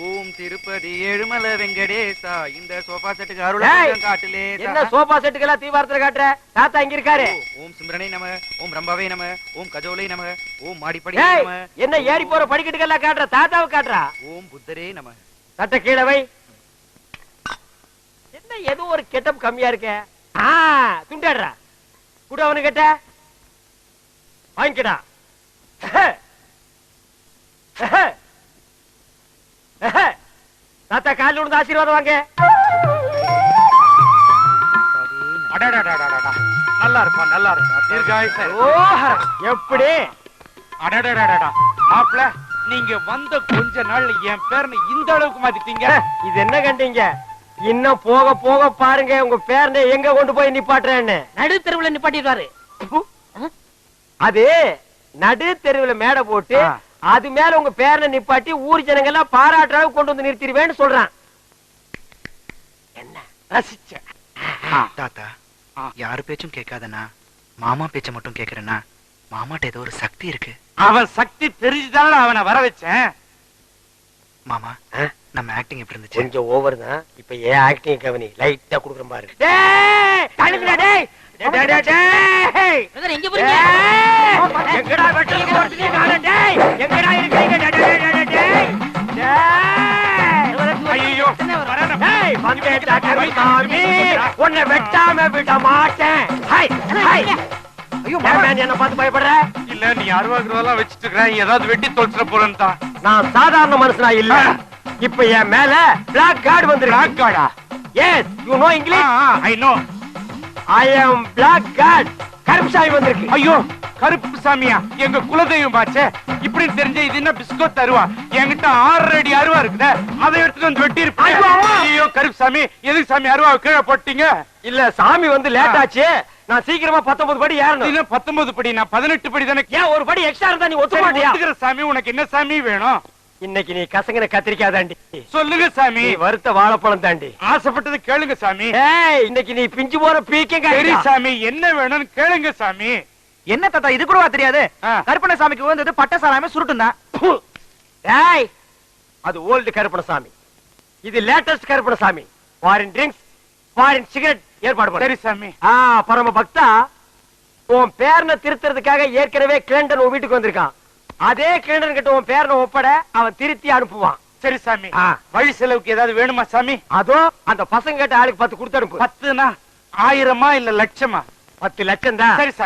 ஓம் திருப்பதி ஏழுமலை வெங்கடேசா. இந்த சோபா செட்டுக்கு அருள் காட்டுலே. என்ன சோபா செட்டுக்கெல்லாம் தீவாரத்துல காட்டுற? தாத்தா இங்க இருக்காரு. ஓம் சிம்ரனை நம, ஓம் ரம்பாவே நம, ஓம் கஜோலை நம, ஓம் மாடிப்படி நம. என்ன ஏறி போற படிக்கட்டுக்கெல்லாம் காட்டுற? தாத்தாவை காட்டுறா. ஓம் புத்தரே நம. தட்ட கீழே வை. என்ன ஏதோ ஒரு கெட்டப் கம்மியா இருக்க? துண்டாடுறா. கூட அவனு கேட்ட வாங்கிக்கடா. தாத்தா காலில் விழுந்து ஆசீர்வாதம் வாங்க. நல்லா இருப்பா, நல்லா இருப்பா. எப்படி மாப்பிள, நீங்க வந்த கொஞ்ச நாள்ல என் பேரனை இந்த அளவுக்கு மாத்திட்டீங்க. இது என்ன கண்டீங்க? இன்னும் போக போக பாருங்க உங்க பேரனை எங்க கொண்டு போய் நிப்பாட்டுறேன்னு. நடு தெருவுல நிப்பாட்டிடுவாரு. அது நடு தெருவுல மேடை போட்டு அது மேல உங்க பேரனை நிப்பாட்டி ஊர் ஜனங்க எல்லாம் பாராட்டுறாங்க கொண்டு வந்து நிறுத்திடுவேன்னு சொல்றான். என்ன ரசிச்ச தாத்தா, யாரு பேச்சும் கேட்காதனா, மாமா பேச்ச மட்டும் கேக்குறேன்னா, மாமாட்ட ஏதோ ஒரு சக்தி இருக்கு. அவன் சக்தி தெரிஞ்சுதான அவனை வர வச்சேன். மாமா, நம்ம ஆக்டிங் எப்படி இருந்துச்சு? கொஞ்சம் ஓவர் தான். இப்ப ஏன் ஆக்டிங் கவனி லைட்டா குடுக்குறேன் பாரு. எங்க போறீங்க? எங்கடா வெட்டல போறீங்க? டேய் எங்கடா இருக்கீங்க? ஐயோ, டேய் வந்தேடா கருமாமி, உன்னை வெட்டாம விட மாட்டேன். Hi hi. ஐயோ மாமா, என்ன பார்த்து பயப்படுற? இல்ல, நீ அருவாக்குறதெல்லாம் வச்சிட்டு இருக்க, ஏதாவது வெட்டி தொலைச்சிட போறேன்னு தான். நான் சாதாரண மனுஷனா இல்ல. இப்ப என் மேல பிளாக் கார்டு வந்துருக்கு. பிளாக் கார்டா? Yes, you know English. I know. I am black card. Karuppusamy வந்திருக்கு. ஐயோ, கருப்பு சாமியா? எங்க குலதெய்வம் பாச்சே. இப்படின்னு தெரிஞ்ச இது என்ன பிஸ்கோத் அருவா? என்கிட்ட 6 அடி அருவா இருக்குதே, அதை எடுத்துட்டு வந்து வெட்டி இருப்பேன். ஐயோ கருப்பு சாமி, எதுக்கு சாமி அருவா கீழே போட்டீங்க? இல்ல, சாமி வந்து லேட் ஆச்சு. நான் சீக்கிரமா 19 படி ஏறணும். 19 படி, நான் 18 படி தானே. ஏன் ஒரு படி எக்ஸ்ட்ரா இருந்தா நீ ஒத்துக்க மாட்டியா? ஒத்துக்கிற சாமி, உனக்கு என்ன சாமி வேணும்? இன்னைக்கு நீ கசங்கின கத்திரிக்காய் தாண்டி. சொல்லுங்க சாமி. நீ வறுத்த வாழைப்பழம் தாண்டி. ஆசைப்பட்டது கேளுங்க சாமி. ஏய், இன்னைக்கு நீ பிஞ்சு போற பீக்கங்க. சரி சாமி, என்ன வேணும்னு கேளுங்க சாமி. என்ன தாத்தா, இது கூடவா தெரியாது? கருப்பண சாமிக்கு வந்தது பட்ட சாராம சுருட்டும் தான். ஏய், அது ஓல்டு கருப்பணசாமி, இது latest Karuppanasamy. Foreign drinks, foreign cigarette ஏற்பாடு பண்ணு. சரி சாமி. பரம பக்தா, உன் பேரனை திருத்துறதுக்காக ஏற்கனவே கிளண்டன் உன் வீட்டுக்கு வந்திருக்கான். அதே கிளண்டன் கிட்ட உன் பேரனை ஒப்பட, அவன் திருத்தி அனுப்புவான். சரி சாமி. வழி செலவுக்கு ஏதாவது வேணுமா சாமி? அதோ அந்த பசங்க கிட்ட ஆளுக்கு 10 கொடுத்து அனுப்பு. 10னா 1000மா இல்ல லட்சமா? 10 லட்சம் தான். சரி சாமி.